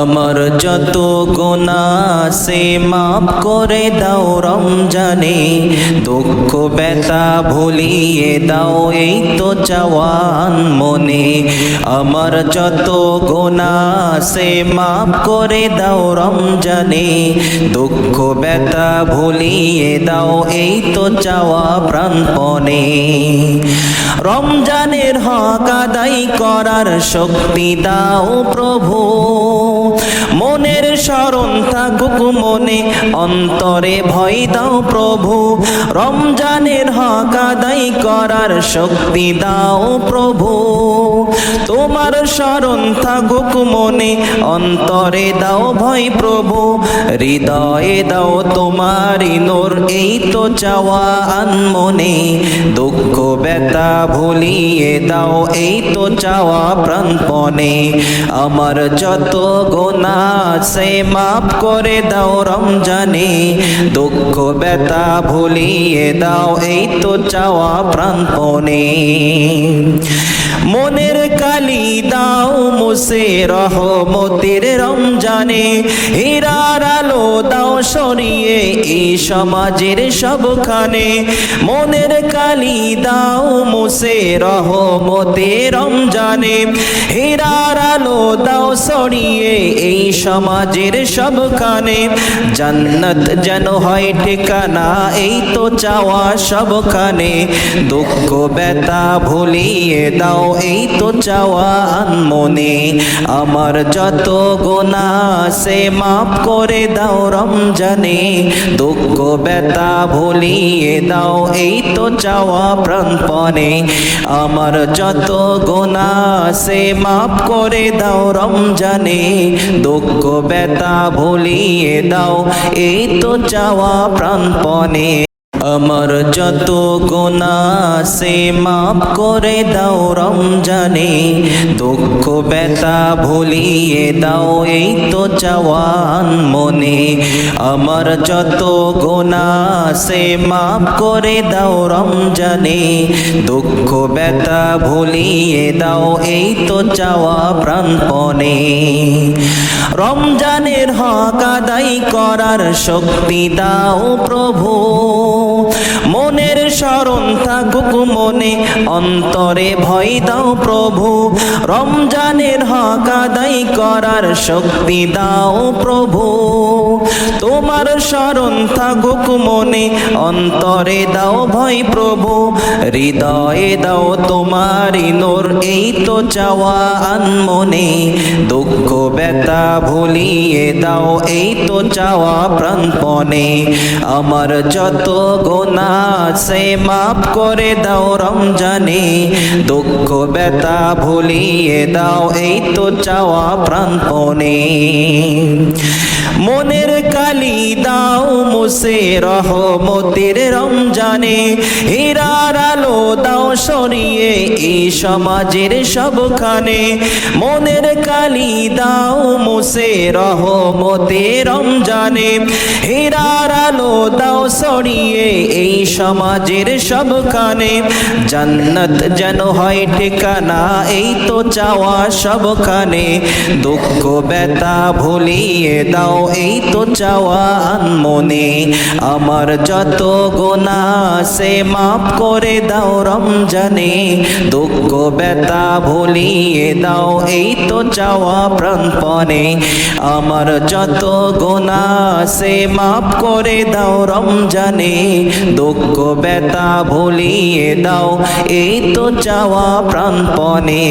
আমার যত গুনাহ সে মাফ করে দাও রমজানে, দুঃখ ব্যথা ভুলিয়ে দাও এই তো চাওয়ান মনে। আমার যত গুনাহ সে মাফ করে দাও রমজানে, দুঃখ ব্যথা ভুলিয়ে দাও এই তো চাওয়া প্রাণপণে। রমজানের হক আদায় করার শক্তি দাও প্রভু, মনের স্মরণ থাকুক মনে, অন্তরে ভয় দাও প্রভু। রমজানের হক আদায় করার শক্তি দাও প্রভু, তোমার স্মরণ থাকুক মনে, অন্তরে দাও ভয় প্রভু। হৃদয়ে দাও তোমারি নূর এই তো চাওয়া আনমনে, দুঃখ ব্যথা ভুলিয়ে দাও এই তো চাওয়া প্রাণপণে। আমার যত গুনাহ সে মাফ করে দাও রমজানে, দুঃখ ব্যথা ভুলিয়ে দাও এই তো চাওয়া প্রাণপণে। মনের কালি দাও মুছে রহমতের রমজানে, হীরার আলো দাও সরিয়ে এই সমাজের সবখানে। মনের কালি দাও মুছে রহমতের রমজানে, হীরার আলো দাও সরিয়ে এই সমাজের সবখানে। জান্নাত যেন হয় ঠিকানা এই তো চাওয়া সবখানে, দুঃখ ব্যথা ভুলিয়ে দাও এই তো চাওয়া আনমনে। আমার যত গুনাহ সে মাফ করে দাও রমজানে, দুঃখ ব্যথা ভুলিয়ে দাও এই তো চাওয়া প্রাণপণে। আমার যত গুনাহ সে মাফ করে দাও রমজানে, দুঃখ ব্যথা ভুলিয়ে দাও এই তো চাওয়া প্রাণপণে। আমার যত গুনাহ সে মাফ করে দাও রমজানে, দুঃখ ব্যথা ভুলিয়ে দাও এই তো চাওয়ান মনে। আমার যত গুনাহ সে মাফ করে দাও রমজানে, দুঃখ ব্যথা ভুলিয়ে দাও এই তো চাওয়া প্রাণপণে। রমজানের হক আদায় করার শক্তি দাও প্রভু, মনের স্মরণ থাকুক মনে, অন্তরে ভয় দাও প্রভু। রমজানের হক আদায় করার শক্তি দাও প্রভু, তোমার স্মরণ থাকুক মনে, অন্তরে দাও ভয় প্রভু। হৃদয়ে দাও তোমারি নূর এই তো চাওয়া আনমনে, দুঃখ ব্যথা ভুলিয়ে দাও এই তো চাওয়া প্রাণপণে। আমার যত গুনাহ সে মাফ করে দাও রমজানে, দুঃখ ব্যথা ভুলিয়ে দাও এই তো চাওয়া প্রাণপণে। মনের কালি দাও মুছে রহমতের রমজানে, হীরার আলো দাও সরিয়ে এই সমাজের সবখানে। মনের কালি দাও মুছে রহমতের রমজানে, হীরার আলো দাও সরিয়ে এই সমাজের সবখানে। জান্নাত যেন হয় ঠিকানা এই তো চাওয়া সবখানে, দুঃখ ব্যথা ভুলিয়ে দাও এই তো চাওয়া আনমনে। আমার যত গুনাহ সে মাফ করে দাও রমজানে, দুঃখ ব্যথা ভুলিয়ে দাও এই তো চাওয়া প্রাণপণে। আমার যত গুনাহ সে মাফ করে দাও রমজানে, দুঃখ ব্যথা ভুলিয়ে দাও এই তো চাওয়া প্রাণপণে।